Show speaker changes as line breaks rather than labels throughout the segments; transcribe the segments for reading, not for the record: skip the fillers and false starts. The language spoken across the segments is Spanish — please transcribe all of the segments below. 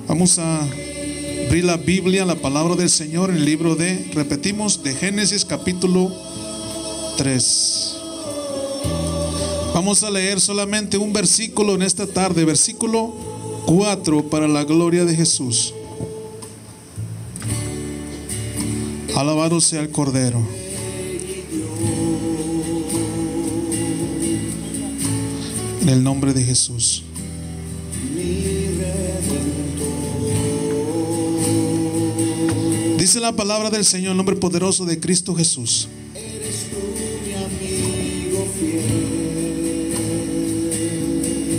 Vamos a abrir la Biblia, la palabra del Señor, en el libro repetimos, de Génesis capítulo 3. Vamos a leer solamente un versículo en esta tarde, versículo 4, para la gloria de Jesús. Alabado sea el Cordero. En el nombre de Jesús. Dice la palabra del Señor, en el nombre poderoso de Cristo Jesús.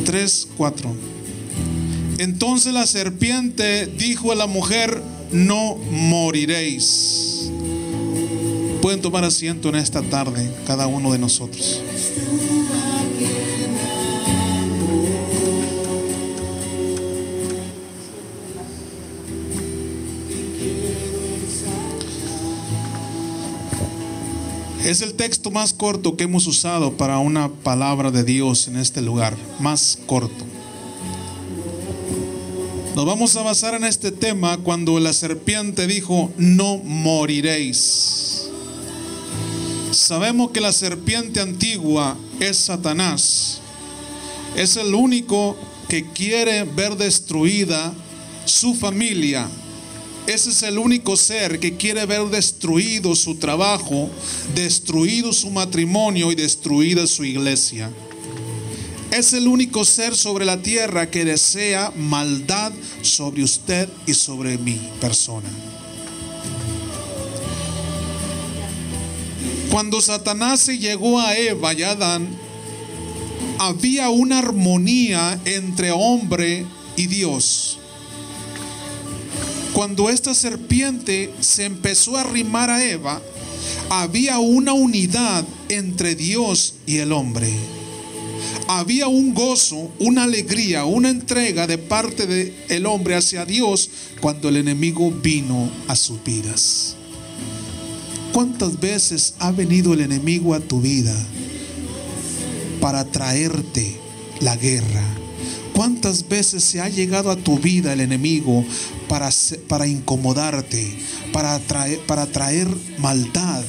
3:4. Entonces la serpiente dijo a la mujer: no moriréis. Pueden tomar asiento en esta tarde, cada uno de nosotros. Es el texto más corto que hemos usado para una palabra de Dios en este lugar, más corto. Nos vamos a basar en este tema cuando la serpiente dijo: no moriréis. Sabemos que la serpiente antigua es Satanás. Es el único que quiere ver destruida su familia. Ese es el único ser que quiere ver destruido su trabajo, destruido su matrimonio y destruida su iglesia. Es el único ser sobre la tierra que desea maldad sobre usted y sobre mi persona. Cuando Satanás se llegó a Eva y a Adán, había una armonía entre hombre y Dios. Cuando esta serpiente se empezó a arrimar a Eva, había una unidad entre Dios y el hombre. Había un gozo, una alegría, una entrega de parte del hombre hacia Dios cuando el enemigo vino a sus vidas. ¿Cuántas veces ha venido el enemigo a tu vida para traerte la guerra? ¿Cuántas veces se ha llegado a tu vida el enemigo para incomodarte, para traer maldad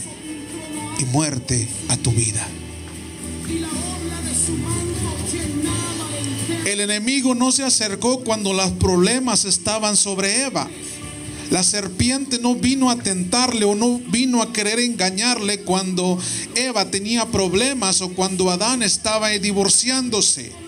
y muerte a tu vida? El enemigo no se acercó cuando los problemas estaban sobre Eva. La serpiente no vino a tentarle o no vino a querer engañarle cuando Eva tenía problemas o cuando Adán estaba divorciándose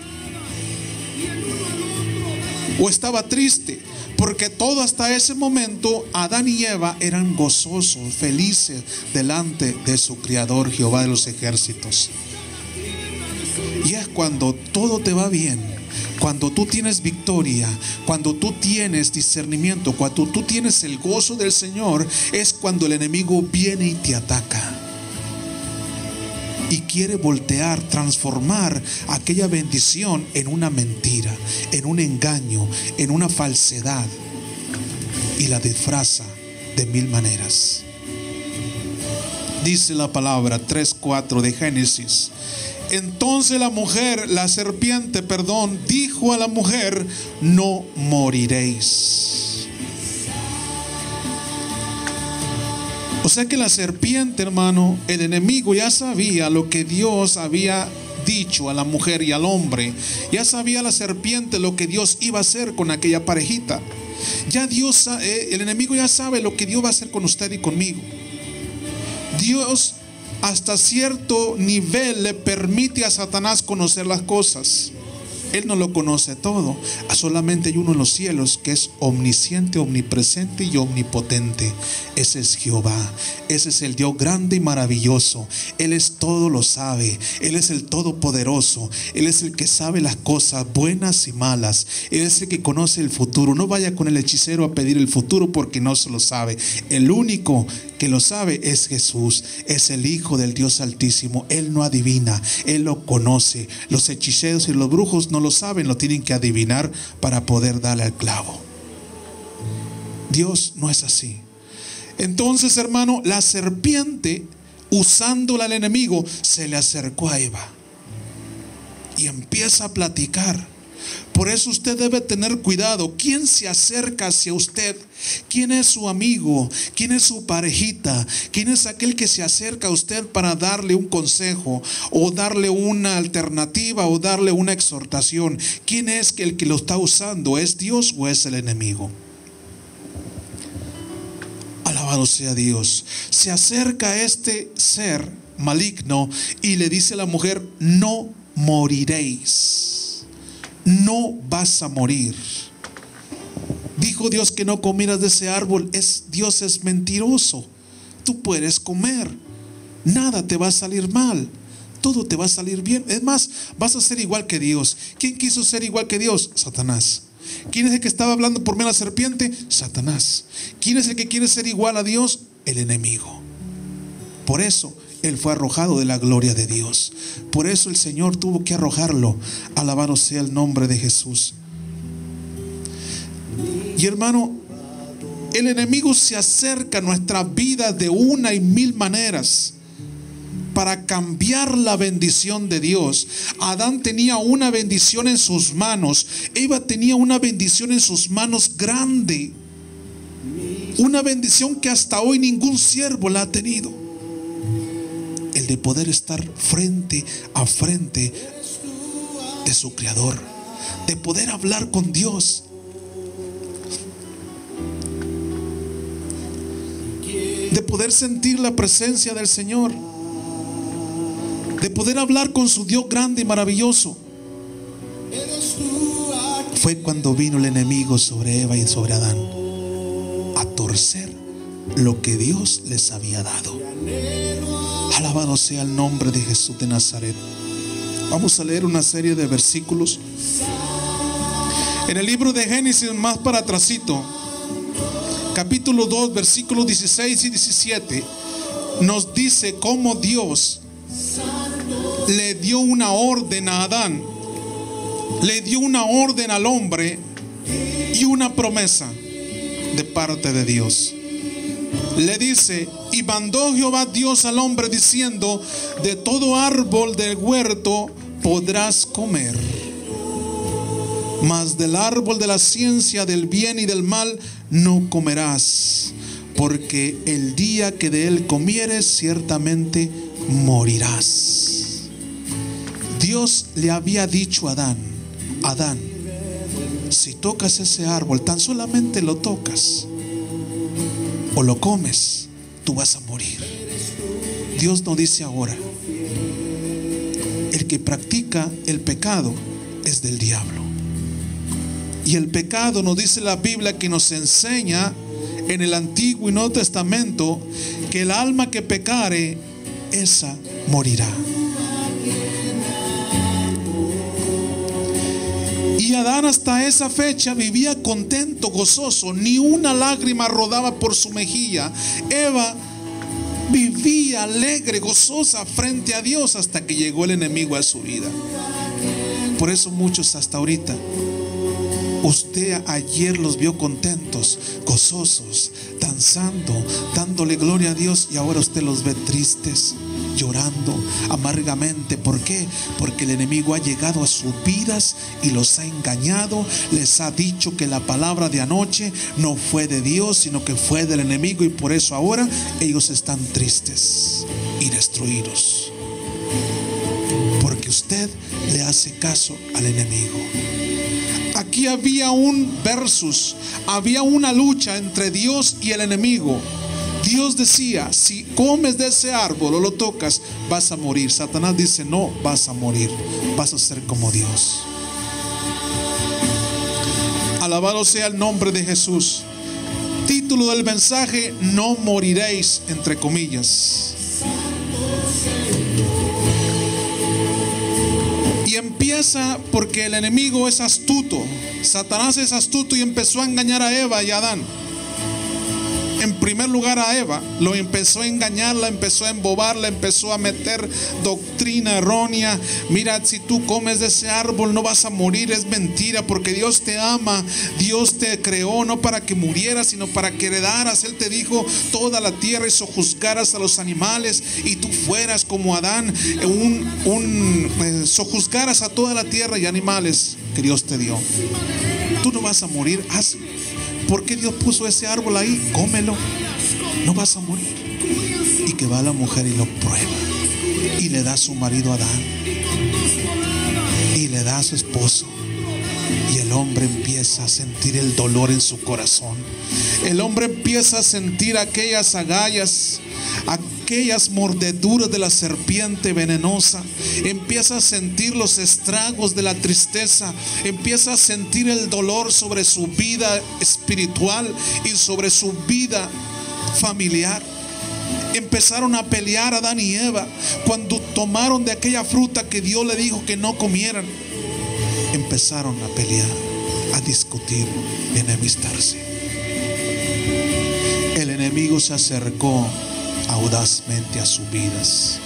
o estaba triste, porque todo hasta ese momento Adán y Eva eran gozosos, felices delante de su Creador, Jehová de los ejércitos. Y es cuando todo te va bien, cuando tú tienes victoria, cuando tú tienes discernimiento, cuando tú tienes el gozo del Señor, es cuando el enemigo viene y te ataca y quiere voltear, transformar aquella bendición en una mentira, en un engaño, en una falsedad, y la disfraza de mil maneras. Dice la palabra 3:4 de Génesis. Entonces la serpiente, dijo a la mujer: no moriréis. O sea que la serpiente, hermano, el enemigo ya sabía lo que Dios había dicho a la mujer y al hombre. Ya sabía la serpiente lo que Dios iba a hacer con aquella parejita. Ya el enemigo ya sabe lo que Dios va a hacer con usted y conmigo. Dios hasta cierto nivel le permite a Satanás conocer las cosas. Él no lo conoce todo. Solamente hay uno en los cielos que es omnisciente, omnipresente y omnipotente. Ese es Jehová. Ese es el Dios grande y maravilloso. Él es todo, lo sabe. Él es el todopoderoso. Él es el que sabe las cosas buenas y malas. Él es el que conoce el futuro. No vaya con el hechicero a pedir el futuro porque no se lo sabe. El único que lo sabe es Jesús. Es el Hijo del Dios Altísimo. Él no adivina, Él lo conoce. Los hechiceros y los brujos no lo saben, lo tienen que adivinar para poder darle al clavo. Dios no es así. Entonces, hermano, la serpiente, usándola al enemigo, se le acercó a Eva y empieza a platicar. Por eso usted debe tener cuidado. ¿Quién se acerca hacia usted? ¿Quién es su amigo? ¿Quién es su parejita? ¿Quién es aquel que se acerca a usted para darle un consejo o darle una alternativa o darle una exhortación? ¿Quién es el que lo está usando? ¿Es Dios o es el enemigo? Alabado sea Dios. Se acerca a este ser maligno y le dice a la mujer: no moriréis, no vas a morir. Dijo Dios que no comieras de ese árbol. Dios es mentiroso. Tú puedes comer, nada te va a salir mal, todo te va a salir bien. Es más, vas a ser igual que Dios. ¿Quién quiso ser igual que Dios? Satanás. ¿Quién es el que estaba hablando por medio de la serpiente? Satanás. ¿Quién es el que quiere ser igual a Dios? El enemigo. Por eso él fue arrojado de la gloria de Dios. Por eso el Señor tuvo que arrojarlo. Alabado sea el nombre de Jesús. Y hermano, el enemigo se acerca a nuestra vida de una y mil maneras para cambiar la bendición de Dios. Adán tenía una bendición en sus manos. Eva tenía una bendición en sus manos grande. Una bendición que hasta hoy ningún siervo la ha tenido. El de poder estar frente a frente de su Creador. De poder hablar con Dios. De poder sentir la presencia del Señor. De poder hablar con su Dios grande y maravilloso. Fue cuando vino el enemigo sobre Eva y sobre Adán a torcer lo que Dios les había dado. Alabado sea el nombre de Jesús de Nazaret. Vamos a leer una serie de versículos en el libro de Génesis, más para atrásito, capítulo 2, versículos 16 y 17. Nos dice cómo Dios le dio una orden a Adán, le dio una orden al hombre y una promesa de parte de Dios. Le dice: y mandó Jehová Dios al hombre diciendo: de todo árbol del huerto podrás comer, mas del árbol de la ciencia del bien y del mal no comerás, porque el día que de él comieres ciertamente morirás. Dios le había dicho a Adán: Adán, si tocas ese árbol, tan solamente lo tocas o lo comes, tú vas a morir. Dios nos dice ahora: el que practica el pecado es del diablo. Y el pecado, nos dice la Biblia, que nos enseña en el Antiguo y Nuevo Testamento, que el alma que pecare, esa morirá. Y Adán hasta esa fecha vivía contento, gozoso, ni una lágrima rodaba por su mejilla. Eva vivía alegre, gozosa frente a Dios, hasta que llegó el enemigo a su vida. Por eso muchos hasta ahorita, usted ayer los vio contentos, gozosos, danzando, dándole gloria a Dios, y ahora usted los ve tristes, llorando amargamente. ¿Por qué? Porque el enemigo ha llegado a sus vidas y los ha engañado. Les ha dicho que la palabra de anoche no fue de Dios, sino que fue del enemigo, y por eso ahora ellos están tristes y destruidos, porque usted le hace caso al enemigo. Aquí había un versus, había una lucha entre Dios y el enemigo. Dios decía: si comes de ese árbol o lo tocas, vas a morir. Satanás dice: no vas a morir, vas a ser como Dios. Alabado sea el nombre de Jesús. Título del mensaje: no moriréis, entre comillas. Y empieza porque el enemigo es astuto. Satanás es astuto y empezó a engañar a Eva y a Adán. en primer lugar a Eva, lo empezó a engañar, la empezó a embobar, la empezó a meter doctrina errónea. Mira, si tú comes de ese árbol no vas a morir, es mentira, porque Dios te ama, Dios te creó no para que murieras, sino para que heredaras. Él te dijo toda la tierra y sojuzgaras a los animales, y tú fueras como Adán, sojuzgaras a toda la tierra y animales que Dios te dio. Tú no vas a morir, hazlo. ¿Por qué Dios puso ese árbol ahí? Cómelo, no vas a morir. Y que va la mujer y lo prueba, y le da a su marido Adán, y le da a su esposo, y el hombre empieza a sentir el dolor en su corazón. El hombre empieza a sentir aquellas agallas, aquellas mordeduras de la serpiente venenosa. Empieza a sentir los estragos de la tristeza. Empieza a sentir el dolor sobre su vida espiritual y sobre su vida familiar. Empezaron a pelear Adán y Eva cuando tomaron de aquella fruta que Dios le dijo que no comieran. Empezaron a pelear, a discutir, a enemistarse. El enemigo se acercó audazmente a sus vidas.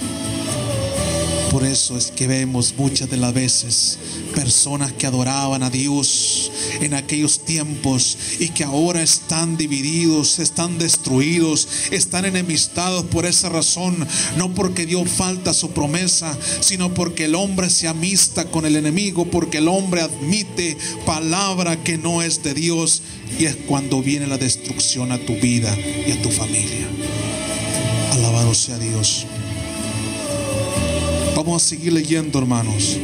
Por eso es que vemos muchas de las veces personas que adoraban a Dios en aquellos tiempos y que ahora están divididos, están destruidos, están enemistados por esa razón. No porque Dios falta su promesa, sino porque el hombre se amista con el enemigo, porque el hombre admite palabra que no es de Dios, y es cuando viene la destrucción a tu vida y a tu familia. Alabado sea Dios. Vamos a seguir leyendo, hermanos.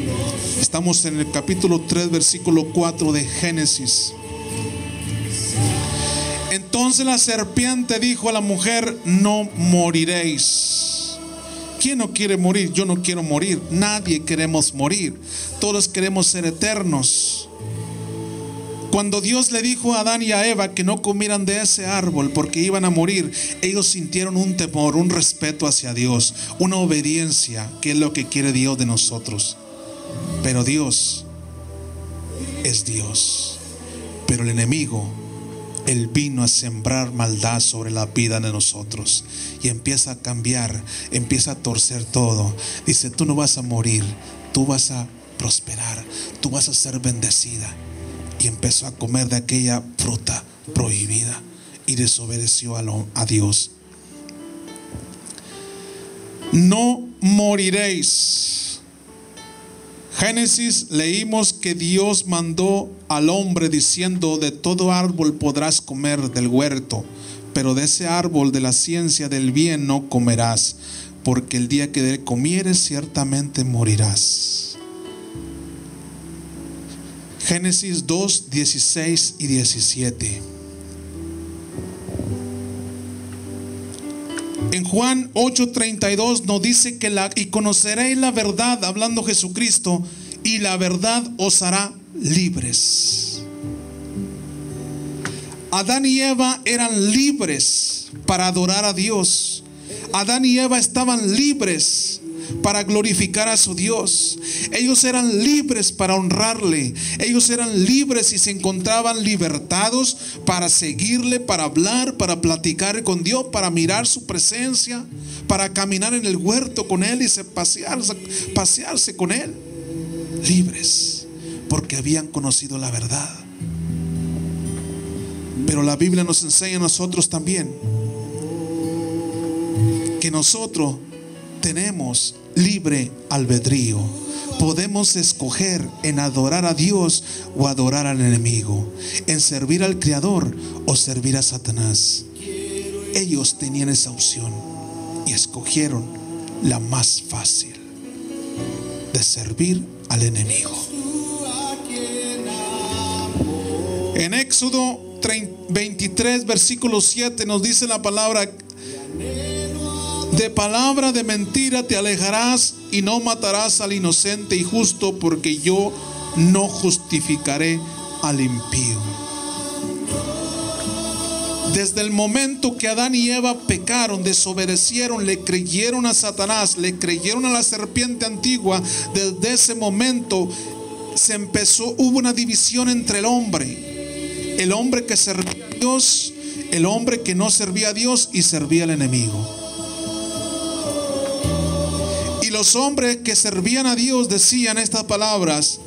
Estamos en el capítulo 3, versículo 4 de Génesis. Entonces la serpiente dijo a la mujer: no moriréis. ¿Quién no quiere morir? Yo no quiero morir. Nadie queremos morir. Todos queremos ser eternos. Cuando Dios le dijo a Adán y a Eva que no comieran de ese árbol porque iban a morir, ellos sintieron un temor, un respeto hacia Dios, una obediencia, que es lo que quiere Dios de nosotros. Pero Dios es Dios. Pero el enemigo, él vino a sembrar maldad sobre la vida de nosotros, y empieza a cambiar, empieza a torcer todo. Dice: tú no vas a morir, tú vas a prosperar, tú vas a ser bendecida. Y empezó a comer de aquella fruta prohibida y desobedeció a Dios. No moriréis. Génesis leímos que Dios mandó al hombre diciendo: de todo árbol podrás comer del huerto, pero de ese árbol de la ciencia del bien no comerás, porque el día que de él comieres ciertamente morirás. Génesis 2, 16 y 17. En Juan 8:32 nos dice que y conoceréis la verdad, hablando Jesucristo, y la verdad os hará libres. Adán y Eva eran libres para adorar a Dios. Adán y Eva estaban libres para glorificar a su Dios. Ellos eran libres para honrarle. Ellos eran libres y se encontraban libertados para seguirle, para hablar, para platicar con Dios, para mirar su presencia, para caminar en el huerto con él y pasearse con él. Libres porque habían conocido la verdad. Pero la Biblia nos enseña a nosotros también que nosotros tenemos libre albedrío. Podemos escoger en adorar a Dios o adorar al enemigo, en servir al Creador o servir a Satanás. Ellos tenían esa opción y escogieron la más fácil, de servir al enemigo. En Éxodo 23, versículo 7 nos dice la palabra: de palabra de mentira te alejarás y no matarás al inocente y justo, porque yo no justificaré al impío. Desde el momento que Adán y Eva pecaron, desobedecieron, le creyeron a Satanás, le creyeron a la serpiente antigua, desde ese momento hubo una división entre el hombre que servía a Dios, El hombre que no servía a Dios y servía al enemigo. Y los hombres que servían a Dios decían estas palabras: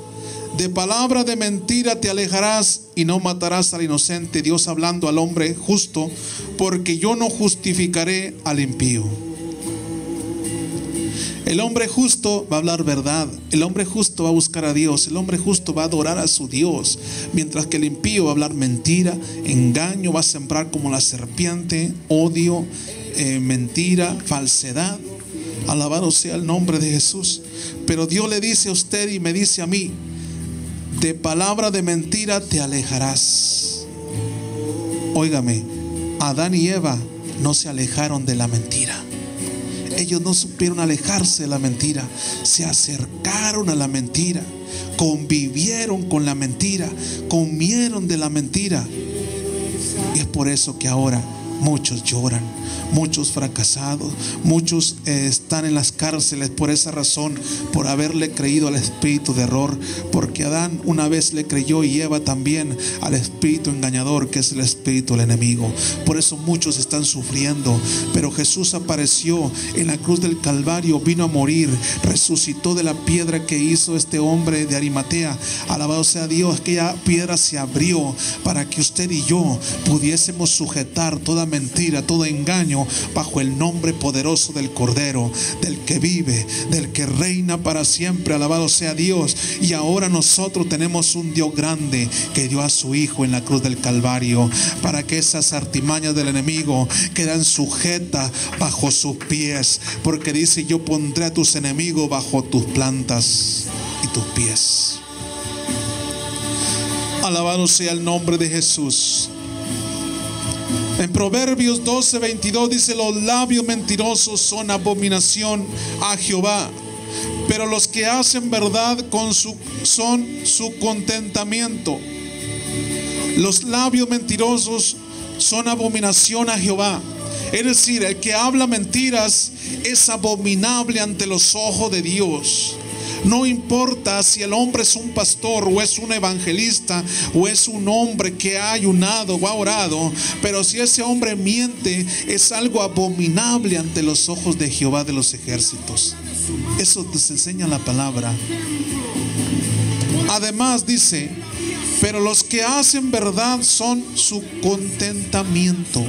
de palabra de mentira te alejarás y no matarás al inocente. Dios hablando al hombre justo, porque yo no justificaré al impío. El hombre justo va a hablar verdad. El hombre justo va a buscar a Dios. El hombre justo va a adorar a su Dios. Mientras que el impío va a hablar mentira, engaño, va a sembrar como la serpiente, odio, mentira, falsedad. Alabado sea el nombre de Jesús. Pero Dios le dice a usted y me dice a mí: de palabra de mentira te alejarás. Óigame, Adán y Eva no se alejaron de la mentira. Ellos no supieron alejarse de la mentira. Se acercaron a la mentira. Convivieron con la mentira. Comieron de la mentira. Y es por eso que ahora muchos lloran, muchos fracasados, muchos están en las cárceles por esa razón, por haberle creído al espíritu de error. Porque Adán una vez le creyó y Eva también al espíritu engañador, que es el espíritu del enemigo. Por eso muchos están sufriendo. Pero Jesús apareció en la cruz del Calvario, vino a morir, resucitó de la piedra que hizo este hombre de Arimatea. Alabado sea Dios. Aquella piedra se abrió para que usted y yo pudiésemos sujetar toda mentira, todo engaño bajo el nombre poderoso del Cordero, del que vive, del que reina para siempre. Alabado sea Dios. Y ahora nosotros tenemos un Dios grande que dio a su Hijo en la cruz del Calvario, para que esas artimañas del enemigo quedan sujetas bajo sus pies. Porque dice: yo pondré a tus enemigos bajo tus plantas y tus pies. Alabado sea el nombre de Jesús. En Proverbios 12:22 dice: los labios mentirosos son abominación a Jehová, pero los que hacen verdad son su contentamiento. Los labios mentirosos son abominación a Jehová. Es decir, el que habla mentiras es abominable ante los ojos de Dios. No importa si el hombre es un pastor o es un evangelista o es un hombre que ha ayunado o ha orado, pero si ese hombre miente, es algo abominable ante los ojos de Jehová de los ejércitos. Eso nos enseña la palabra. Además dice: pero los que hacen verdad son su contentamiento.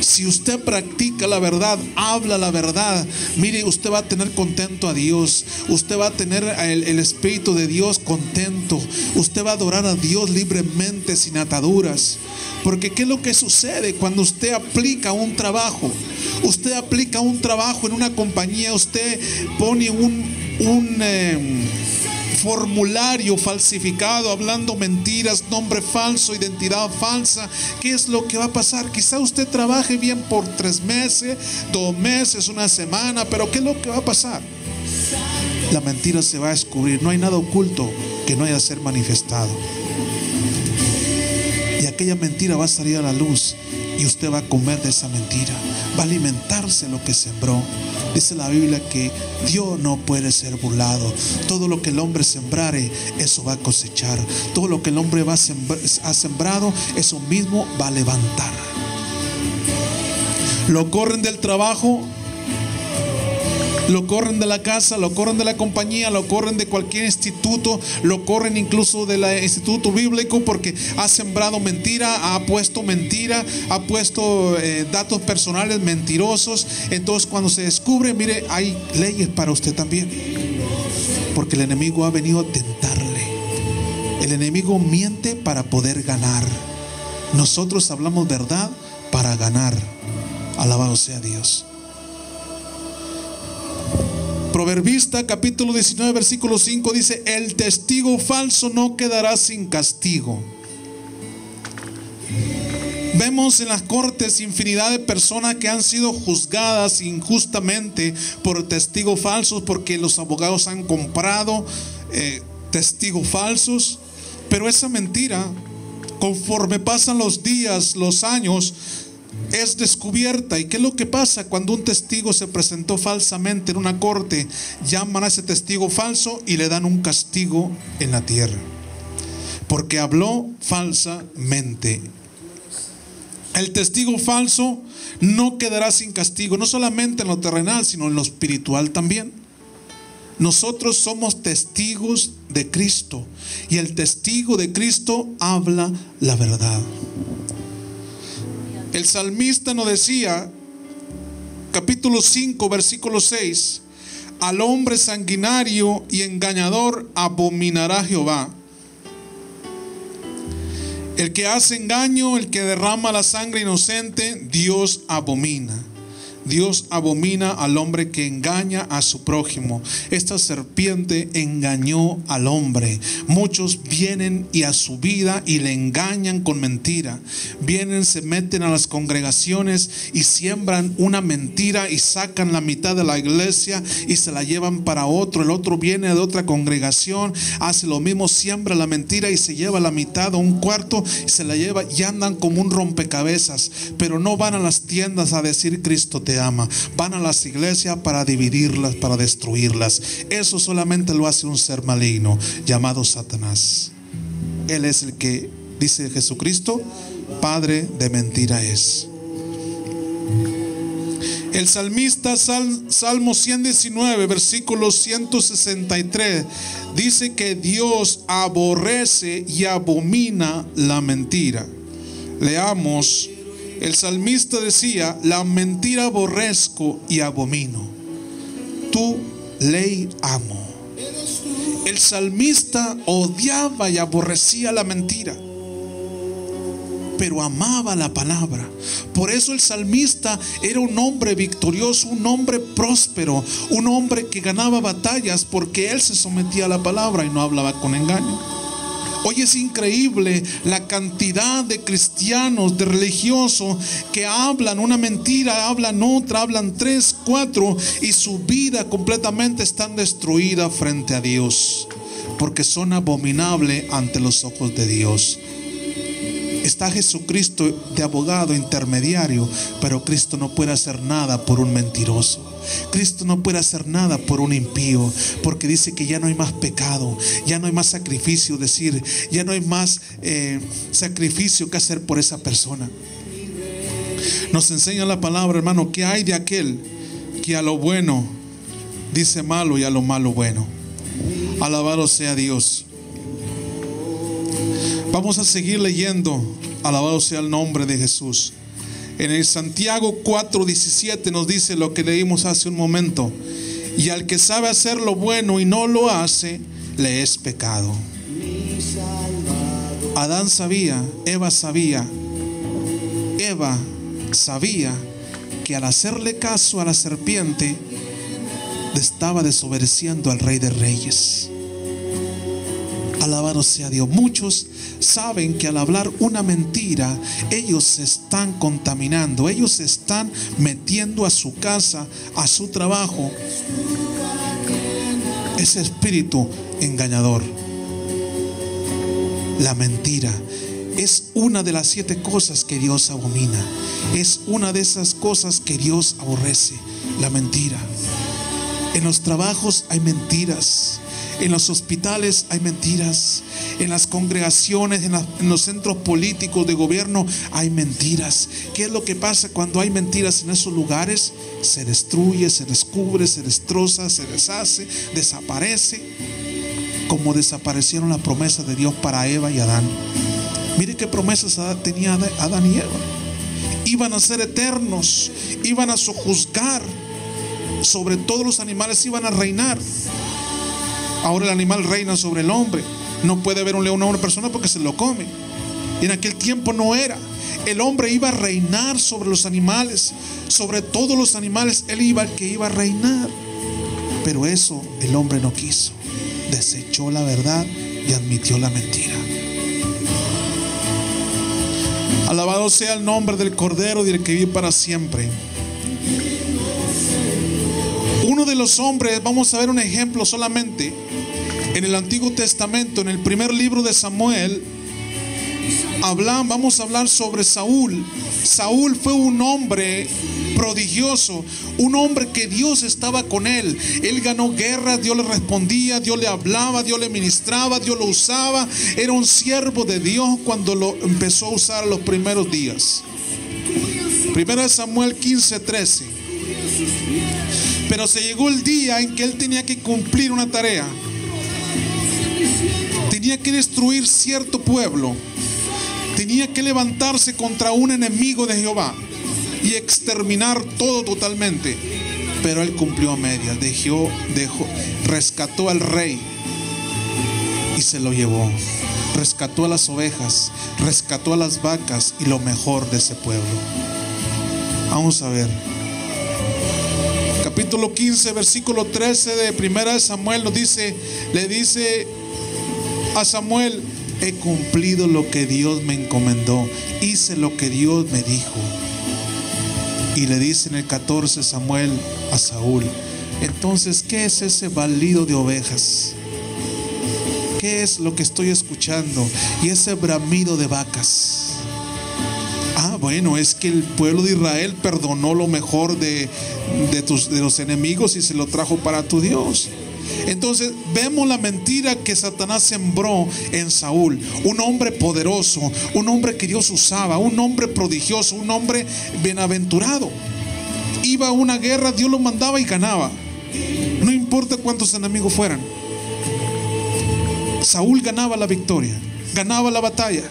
Si usted practica la verdad, habla la verdad, mire, usted va a tener contento a Dios. Usted va a tener el Espíritu de Dios contento. Usted va a adorar a Dios libremente, sin ataduras. Porque ¿qué es lo que sucede cuando usted aplica un trabajo? Usted aplica un trabajo en una compañía. Usted pone un formulario falsificado, hablando mentiras, nombre falso, identidad falsa. ¿Qué es lo que va a pasar? Quizá usted trabaje bien por 3 meses, 2 meses, una semana, pero ¿qué es lo que va a pasar? La mentira se va a descubrir. No hay nada oculto que no haya de ser manifestado. Y aquella mentira va a salir a la luz y usted va a comer de esa mentira. Va a alimentarse lo que sembró. Dice la Biblia que Dios no puede ser burlado. Todo lo que el hombre sembrare, eso va a cosechar. Todo lo que el hombre ha sembrado, eso mismo va a levantar. Lo corren del trabajo, lo corren de la casa, lo corren de la compañía, lo corren de cualquier instituto, lo corren incluso del instituto bíblico, porque ha sembrado mentira, ha puesto mentira, ha puesto datos personales mentirosos. Entonces cuando se descubre, mire, hay leyes para usted también, porque el enemigo ha venido a tentarle. El enemigo miente para poder ganar. Nosotros hablamos verdad para ganar. Alabado sea Dios. Proverbista capítulo 19 versículo 5 dice: el testigo falso no quedará sin castigo. Vemos en las cortes infinidad de personas que han sido juzgadas injustamente por testigos falsos, porque los abogados han comprado testigos falsos. Pero esa mentira, conforme pasan los días, los años, es descubierta. ¿Y qué es lo que pasa cuando un testigo se presentó falsamente en una corte? Llaman a ese testigo falso y le dan un castigo en la tierra, porque habló falsamente. El testigo falso no quedará sin castigo, no solamente en lo terrenal, sino en lo espiritual también. Nosotros somos testigos de Cristo y el testigo de Cristo habla la verdad. El salmista nos decía, capítulo 5, versículo 6, al hombre sanguinario y engañador abominará Jehová. El que hace engaño, el que derrama la sangre inocente, Dios abomina. Dios abomina al hombre que engaña a su prójimo. Esta serpiente engañó al hombre. Muchos vienen y a su vida y le engañan con mentira. Vienen, se meten a las congregaciones y siembran una mentira y sacan la mitad de la iglesia y se la llevan para otro. El otro viene de otra congregación, hace lo mismo, siembra la mentira y se lleva la mitad o un cuarto y se la lleva, y andan como un rompecabezas. Pero no van a las tiendas a decir Cristo te ama. Van a las iglesias para dividirlas, para destruirlas. Eso solamente lo hace un ser maligno llamado Satanás. Él es el que, dice Jesucristo, padre de mentira es. El salmista, Salmo 119, versículo 163, dice que Dios aborrece y abomina la mentira. Leamos. El salmista decía, la mentira aborrezco y abomino, tu ley amo. El salmista odiaba y aborrecía la mentira, pero amaba la palabra. Por eso el salmista era un hombre victorioso, un hombre próspero, un hombre que ganaba batallas, porque él se sometía a la palabra y no hablaba con engaño. Hoy es increíble la cantidad de cristianos, de religiosos que hablan una mentira, hablan otra, hablan 3, 4 y su vida completamente está destruida frente a Dios, porque son abominables ante los ojos de Dios. Está Jesucristo de abogado intermediario, pero Cristo no puede hacer nada por un mentiroso. Cristo no puede hacer nada por un impío, porque dice que ya no hay más pecado, ya no hay más sacrificio, decir, ya no hay más sacrificio que hacer por esa persona. Nos enseña la palabra, hermano, que hay de aquel que a lo bueno dice malo y a lo malo bueno. Alabado sea Dios. Vamos a seguir leyendo. Alabado sea el nombre de Jesús. En el Santiago 4:17 nos dice lo que leímos hace un momento. Y al que sabe hacer lo bueno y no lo hace, le es pecado. Adán sabía, Eva sabía que al hacerle caso a la serpiente, estaba desobedeciendo al Rey de Reyes. Alabado sea Dios. Muchos saben que al hablar una mentira, ellos se están contaminando, ellos se están metiendo a su casa, a su trabajo, ese espíritu engañador. La mentira es una de las 7 cosas que Dios abomina. Es una de esas cosas que Dios aborrece, la mentira. En los trabajos hay mentiras. En los hospitales hay mentiras. En las congregaciones, en los centros políticos de gobierno hay mentiras. ¿Qué es lo que pasa cuando hay mentiras en esos lugares? Se destruye, se descubre, se destroza, se deshace, desaparece, como desaparecieron las promesas de Dios para Eva y Adán. Mire qué promesas tenía Adán y Eva. Iban a ser eternos, iban a sojuzgar sobre todos los animales, iban a reinar. Ahora el animal reina sobre el hombre. No puede haber un león a una persona porque se lo come. En aquel tiempo no era. El hombre iba a reinar sobre los animales, sobre todos los animales. Él iba a reinar. Pero eso el hombre no quiso. Desechó la verdad y admitió la mentira. Alabado sea el nombre del Cordero y del que vive para siempre. Uno de los hombres, vamos a ver un ejemplo solamente. En el Antiguo Testamento, en el primer libro de Samuel, vamos a hablar sobre Saúl. Saúl fue un hombre prodigioso, un hombre que Dios estaba con él. Él ganó guerras, Dios le respondía, Dios le hablaba, Dios le ministraba, Dios lo usaba. Era un siervo de Dios cuando lo empezó a usar los primeros días. Primero de Samuel 15:13. Pero se llegó el día en que él tenía que cumplir una tarea. Tenía que destruir cierto pueblo. Tenía que levantarse contra un enemigo de Jehová y exterminar todo totalmente. Pero él cumplió a medias. Rescató al rey y se lo llevó. Rescató a las ovejas, rescató a las vacas y lo mejor de ese pueblo. Vamos a ver. Capítulo 15, versículo 13 de Primera de Samuel nos dice, le dice a Samuel: he cumplido lo que Dios me encomendó, hice lo que Dios me dijo. Y le dice en el 14 Samuel a Saúl: entonces, ¿qué es ese balido de ovejas? ¿Qué es lo que estoy escuchando? Y ese bramido de vacas. Bueno, es que el pueblo de Israel perdonó lo mejor de los enemigos y se lo trajo para tu Dios. Entonces vemos la mentira que Satanás sembró en Saúl. Un hombre poderoso, un hombre que Dios usaba, un hombre prodigioso, un hombre bienaventurado. Iba a una guerra, Dios lo mandaba y ganaba. No importa cuántos enemigos fueran. Saúl ganaba la victoria, ganaba la batalla,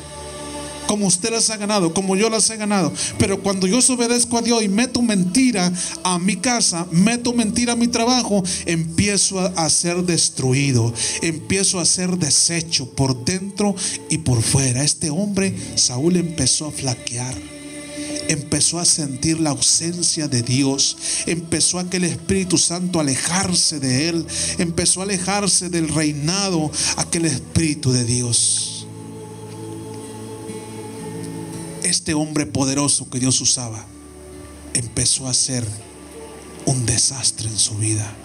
como usted las ha ganado, como yo las he ganado. Pero cuando yo desobedezco a Dios y meto mentira a mi casa, meto mentira a mi trabajo, empiezo a ser destruido, empiezo a ser deshecho por dentro y por fuera. Este hombre, Saúl, empezó a flaquear. Empezó a sentir la ausencia de Dios. Empezó aquel Espíritu Santo a alejarse de él. Empezó a alejarse del reinado aquel Espíritu de Dios. Este hombre poderoso que Dios usaba empezó a ser un desastre en su vida.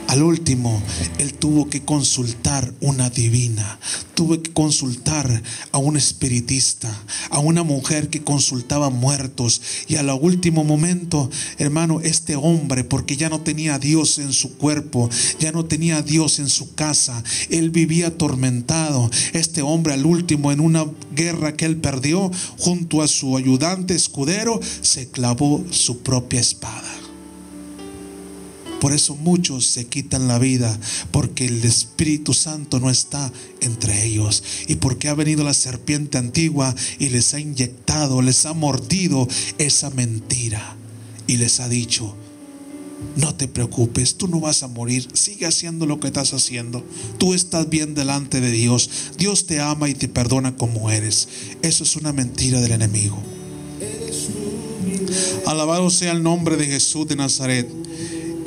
Al último, él tuvo que consultar una divina, tuvo que consultar a un espiritista, a una mujer que consultaba muertos. Y al último momento, hermano, este hombre, porque ya no tenía a Dios en su cuerpo, ya no tenía a Dios en su casa, él vivía atormentado. Este hombre al último, en una guerra que él perdió, junto a su ayudante escudero, se clavó su propia espada. Por eso muchos se quitan la vida, porque el Espíritu Santo no está entre ellos, y porque ha venido la serpiente antigua y les ha inyectado, les ha mordido esa mentira y les ha dicho: no te preocupes, tú no vas a morir, sigue haciendo lo que estás haciendo, tú estás bien delante de Dios, Dios te ama y te perdona como eres. Eso es una mentira del enemigo. Alabado sea el nombre de Jesús de Nazaret.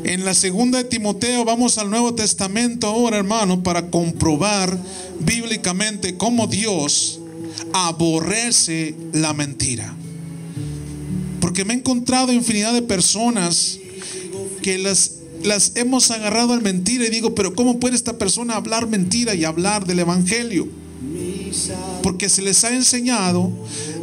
En la segunda de Timoteo, vamos al Nuevo Testamento ahora, hermano, para comprobar bíblicamente cómo Dios aborrece la mentira. Porque me he encontrado infinidad de personas que las hemos agarrado al mentira, y digo: pero ¿cómo puede esta persona hablar mentira y hablar del evangelio? Porque se les ha enseñado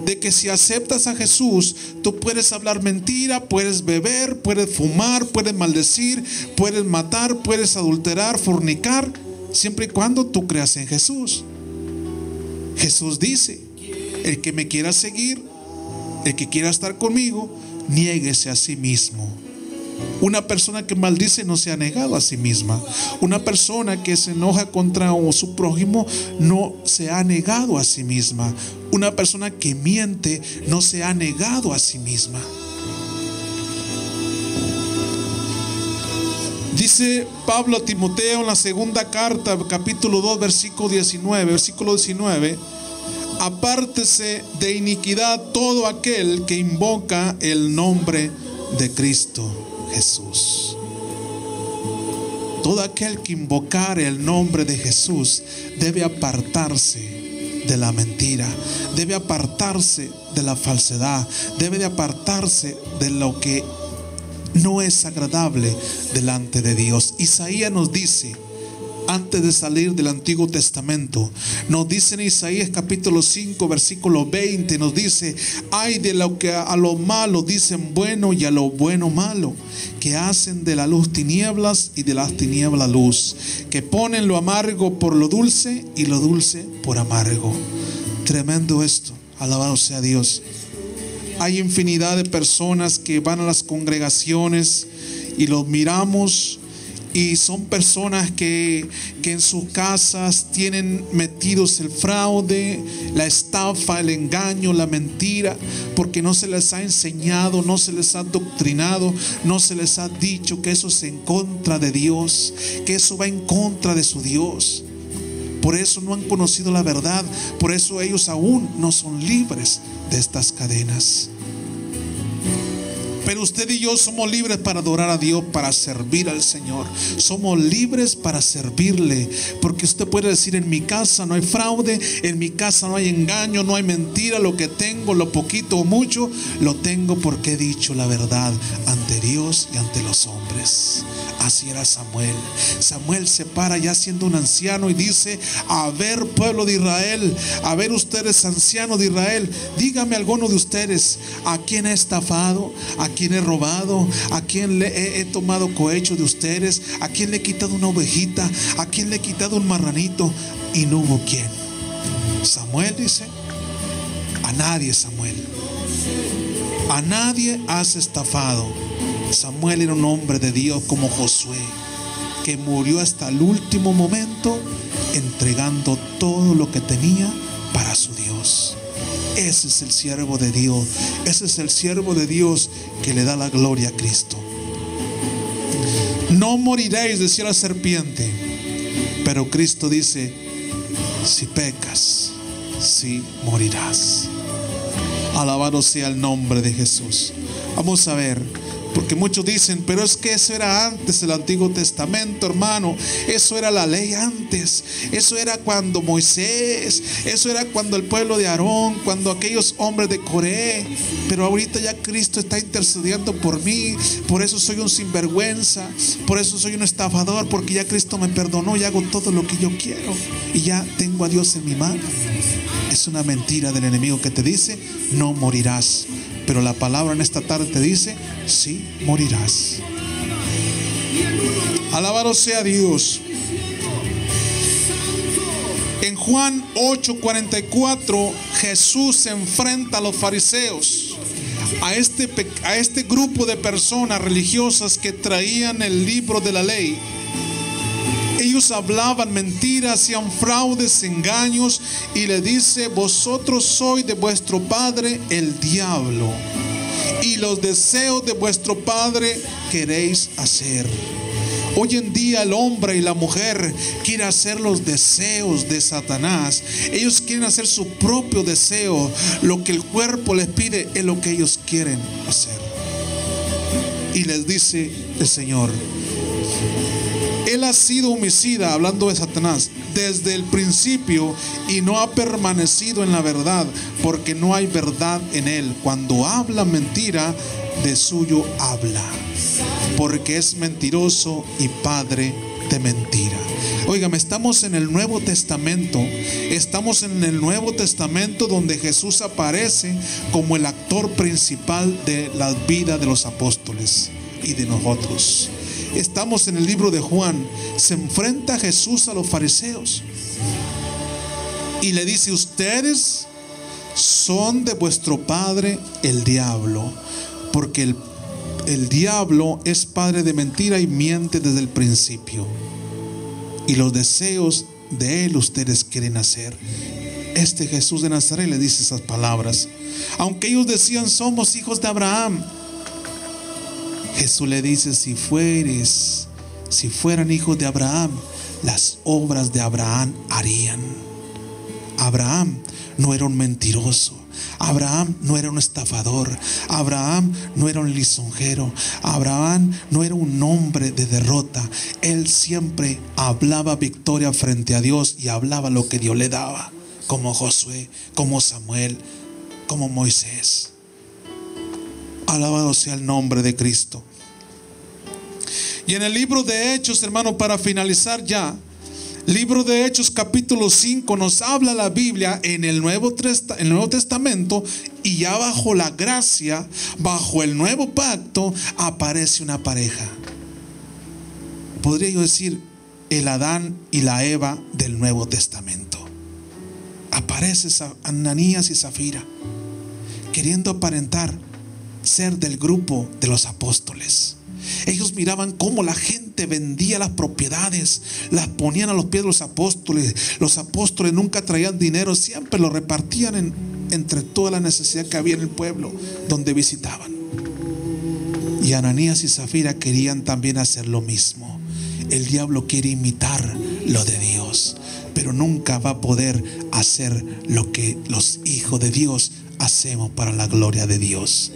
de que si aceptas a Jesús, tú puedes hablar mentira, puedes beber, puedes fumar, puedes maldecir, puedes matar, puedes adulterar, fornicar, siempre y cuando tú creas en Jesús. Jesús dice: el que me quiera seguir, el que quiera estar conmigo, niéguese a sí mismo. Una persona que maldice no se ha negado a sí misma. Una persona que se enoja contra su prójimo no se ha negado a sí misma. Una persona que miente no se ha negado a sí misma. Dice Pablo a Timoteo en la segunda carta, capítulo 2, versículo 19: apártese de iniquidad todo aquel que invoca el nombre de Cristo Jesús. Todo aquel que invocare el nombre de Jesús debe apartarse de la mentira, debe apartarse de la falsedad, debe de apartarse de lo que no es agradable delante de Dios. Isaías nos dice, antes de salir del Antiguo Testamento, nos dice en Isaías capítulo 5 versículo 20, nos dice: ay de lo que a lo malo dicen bueno y a lo bueno malo, que hacen de la luz tinieblas y de las tinieblas luz, que ponen lo amargo por lo dulce y lo dulce por amargo. Tremendo esto. Alabado sea Dios. Hay infinidad de personas que van a las congregaciones y los miramos, y son personas que en sus casas tienen metidos el fraude, la estafa, el engaño, la mentira, porque no se les ha enseñado, no se les ha doctrinado, no se les ha dicho que eso es en contra de Dios, que eso va en contra de su Dios. Por eso no han conocido la verdad, por eso ellos aún no son libres de estas cadenas. Pero usted y yo somos libres para adorar a Dios, para servir al Señor. Somos libres para servirle. Porque usted puede decir: en mi casa no hay fraude, en mi casa no hay engaño, no hay mentira. Lo que tengo, lo poquito o mucho, lo tengo porque he dicho la verdad ante Dios y ante los hombres. Así era Samuel. Samuel se para ya siendo un anciano y dice: a ver, pueblo de Israel, a ver ustedes, ancianos de Israel, dígame alguno de ustedes, ¿a quién he estafado? ¿A quién he robado? ¿A quién le he tomado cohecho de ustedes? ¿A quién le he quitado una ovejita? ¿A quién le he quitado un marranito? Y no hubo quien. Samuel dice: a nadie, Samuel, a nadie has estafado. Samuel era un hombre de Dios como Josué, que murió hasta el último momento entregando todo lo que tenía para su Dios. Ese es el siervo de Dios. Ese es el siervo de Dios que le da la gloria a Cristo. No moriréis, decía la serpiente. Pero Cristo dice: si pecas, sí morirás. Alabado sea el nombre de Jesús. Vamos a ver. Porque muchos dicen: pero es que eso era antes del Antiguo Testamento, hermano. Eso era la ley antes. Eso era cuando Moisés, eso era cuando el pueblo de Aarón, cuando aquellos hombres de Coré. Pero ahorita ya Cristo está intercediendo por mí. Por eso soy un sinvergüenza, por eso soy un estafador, porque ya Cristo me perdonó y hago todo lo que yo quiero y ya tengo a Dios en mi mano. Es una mentira del enemigo que te dice: no morirás. Pero la palabra en esta tarde te dice: sí morirás. Alabado sea Dios. En Juan 8:44, Jesús se enfrenta a los fariseos, a este grupo de personas religiosas que traían el libro de la ley. Ellos hablaban mentiras, hacían fraudes, engaños, y le dice: vosotros sois de vuestro padre el diablo, y los deseos de vuestro padre queréis hacer. Hoy en día el hombre y la mujer quieren hacer los deseos de Satanás. Ellos quieren hacer su propio deseo. Lo que el cuerpo les pide es lo que ellos quieren hacer. Y les dice el Señor: él ha sido homicida, hablando de Satanás, desde el principio, y no ha permanecido en la verdad, porque no hay verdad en él. Cuando habla mentira, de suyo habla, porque es mentiroso y padre de mentira. Óigame, estamos en el Nuevo Testamento. Estamos en el Nuevo Testamento, donde Jesús aparece como el actor principal de la vida de los apóstoles y de nosotros. Estamos en el libro de Juan. Se enfrenta Jesús a los fariseos y le dice: ustedes son de vuestro padre el diablo, porque el diablo es padre de mentira y miente desde el principio, y los deseos de él ustedes quieren hacer. Este Jesús de Nazaret le dice esas palabras. Aunque ellos decían: somos hijos de Abraham, Jesús le dice: si fueran hijos de Abraham, las obras de Abraham harían. Abraham no era un mentiroso. Abraham no era un estafador. Abraham no era un lisonjero. Abraham no era un hombre de derrota. Él siempre hablaba victoria frente a Dios y hablaba lo que Dios le daba, como Josué, como Samuel, como Moisés. Alabado sea el nombre de Cristo. Y en el libro de Hechos, hermano, para finalizar ya, libro de Hechos capítulo 5, nos habla la Biblia en el Nuevo Testamento, y ya bajo la gracia, bajo el nuevo pacto, aparece una pareja. Podría yo decir: el Adán y la Eva del Nuevo Testamento. aparece Ananías y Zafira, queriendo aparentar ser del grupo de los apóstoles. Ellos miraban cómo la gente vendía las propiedades, las ponían a los pies de los apóstoles. Los apóstoles nunca traían dinero, siempre lo repartían entre toda la necesidad que había en el pueblo donde visitaban. Y Ananías y Zafira querían también hacer lo mismo. El diablo quiere imitar lo de Dios, pero nunca va a poder hacer lo que los hijos de Dios hacemos para la gloria de Dios.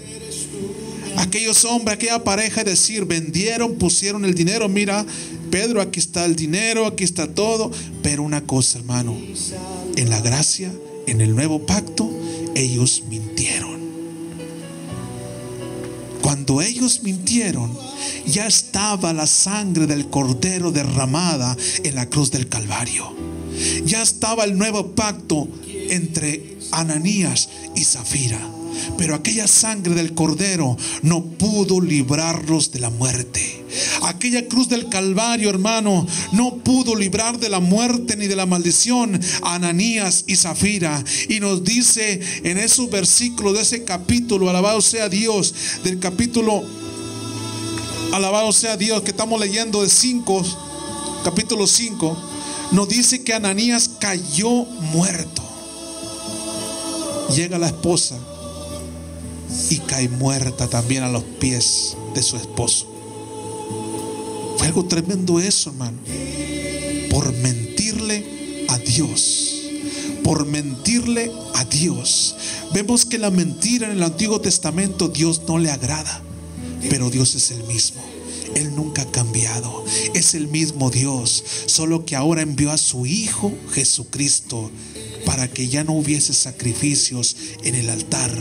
Aquellos hombres, aquella pareja, decir, vendieron, pusieron el dinero. Mira, Pedro, aquí está el dinero, aquí está todo. Pero una cosa, hermano, en la gracia, en el nuevo pacto, ellos mintieron. Cuando ellos mintieron, ya estaba la sangre del Cordero derramada en la cruz del Calvario. Ya estaba el nuevo pacto entre Ananías y Zafira. Pero aquella sangre del Cordero no pudo librarlos de la muerte. Aquella cruz del Calvario, hermano, no pudo librar de la muerte ni de la maldición a Ananías y Zafira. Y nos dice en esos versículos de ese capítulo, alabado sea Dios, del capítulo, alabado sea Dios, que estamos leyendo de capítulo 5, nos dice que Ananías cayó muerto. Llega la esposa y cae muerta también a los pies de su esposo. Fue algo tremendo eso, hermano. Por mentirle a Dios. Por mentirle a Dios. Vemos que la mentira en el Antiguo Testamento Dios no le agrada. Pero Dios es el mismo. Él nunca ha cambiado. Es el mismo Dios. Solo que ahora envió a su Hijo Jesucristo para que ya no hubiese sacrificios en el altar.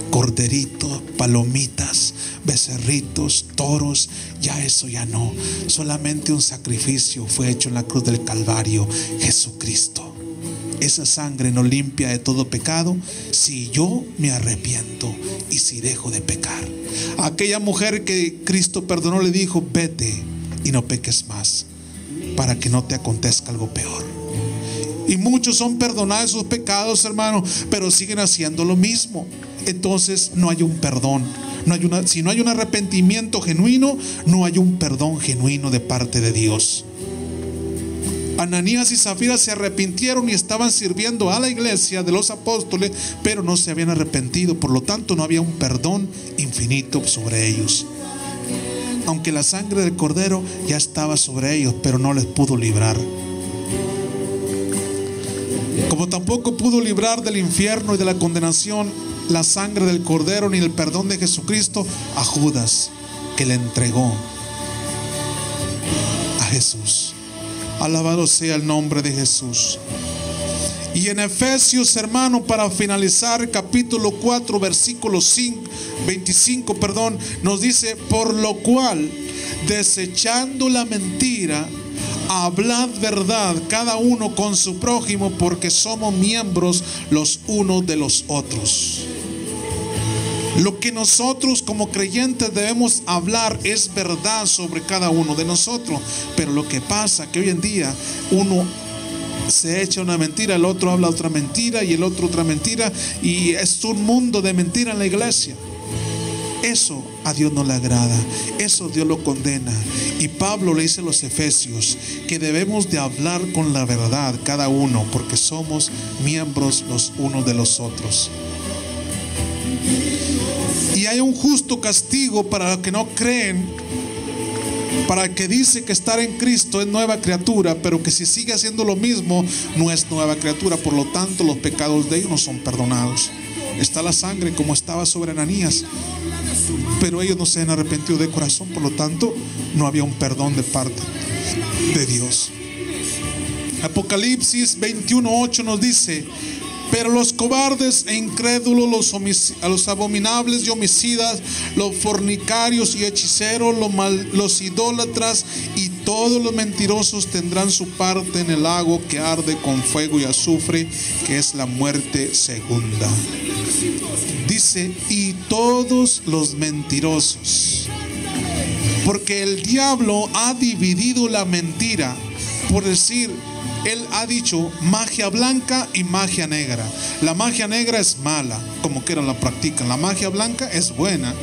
Corderitos, palomitas, becerritos, toros, ya eso ya no. Solamente un sacrificio fue hecho en la cruz del Calvario, Jesucristo. Esa sangre nos limpia de todo pecado si yo me arrepiento y si dejo de pecar. Aquella mujer que Cristo perdonó le dijo, vete y no peques más, para que no te acontezca algo peor. Y muchos son perdonados sus pecados, hermano, pero siguen haciendo lo mismo. Entonces no hay un perdón. Si no hay un arrepentimiento genuino, no hay un perdón genuino de parte de Dios. Ananías y Zafira se arrepintieron y estaban sirviendo a la iglesia de los apóstoles, pero no se habían arrepentido. Por lo tanto, no había un perdón infinito sobre ellos. Aunque la sangre del Cordero ya estaba sobre ellos, pero no les pudo librar. Como tampoco pudo librar del infierno y de la condenación la sangre del Cordero ni el perdón de Jesucristo a Judas, que le entregó a Jesús. Alabado sea el nombre de Jesús. Y en Efesios, hermano, para finalizar, capítulo 4, versículo 25, nos dice, por lo cual, desechando la mentira, hablad verdad cada uno con su prójimo, porque somos miembros los unos de los otros. Lo que nosotros como creyentes debemos hablar es verdad sobre cada uno de nosotros. Pero lo que pasa es que hoy en día uno se echa una mentira, el otro habla otra mentira y el otro otra mentira, y es un mundo de mentira en la iglesia. Eso a Dios no le agrada, eso Dios lo condena. Y Pablo le dice a los Efesios que debemos de hablar con la verdad cada uno, porque somos miembros los unos de los otros. Y hay un justo castigo para los que no creen, para el que dice que estar en Cristo es nueva criatura, pero que si sigue haciendo lo mismo no es nueva criatura. Por lo tanto, los pecados de ellos no son perdonados. Está la sangre como estaba sobre Ananías, pero ellos no se han arrepentido de corazón. Por lo tanto, no había un perdón de parte de Dios. Apocalipsis 21:8 nos dice, pero los cobardes e incrédulos, los abominables y homicidas, los fornicarios y hechiceros, los idólatras y todos los mentirosos tendrán su parte en el lago que arde con fuego y azufre, que es la muerte segunda. Dice, y todos los mentirosos, porque el diablo ha dividido la mentira, por decir, Él ha dicho magia blanca y magia negra. La magia negra es mala, como quiera la practican. La magia blanca es buena.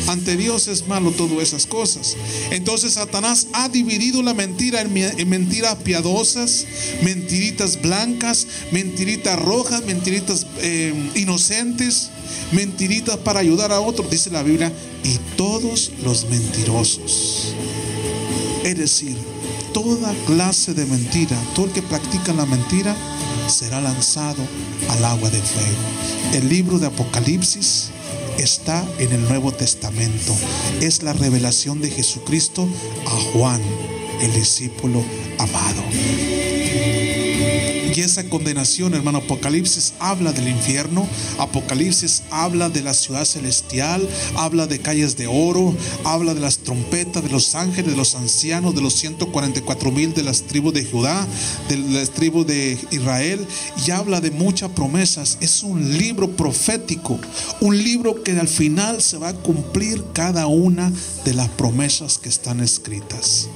Ante Dios es malo todas esas cosas. Entonces Satanás ha dividido la mentira en mentiras piadosas, mentiritas blancas, mentiritas rojas, mentiritas inocentes, mentiritas para ayudar a otros, dice la Biblia, y todos los mentirosos. Es decir, toda clase de mentira, todo el que practica la mentira será lanzado al agua de fuego. El libro de Apocalipsis está en el Nuevo Testamento. Es la revelación de Jesucristo a Juan, el discípulo amado. Y esa condenación, hermano, Apocalipsis habla del infierno. Apocalipsis habla de la ciudad celestial, habla de calles de oro, habla de las trompetas, de los ángeles, de los ancianos, de los 144,000 de las tribus de Judá, de las tribus de Israel, y habla de muchas promesas. Es un libro profético, un libro que al final se va a cumplir cada una de las promesas que están escritas.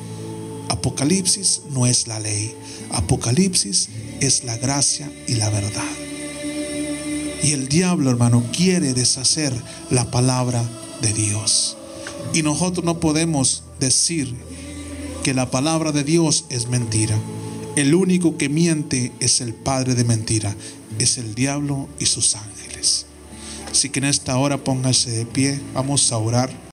Apocalipsis no es la ley. Apocalipsis es la gracia y la verdad. Y el diablo, hermano, quiere deshacer la palabra de Dios. Y nosotros no podemos decir que la palabra de Dios es mentira. El único que miente es el padre de mentira, es el diablo y sus ángeles. Así que en esta hora póngase de pie, vamos a orar.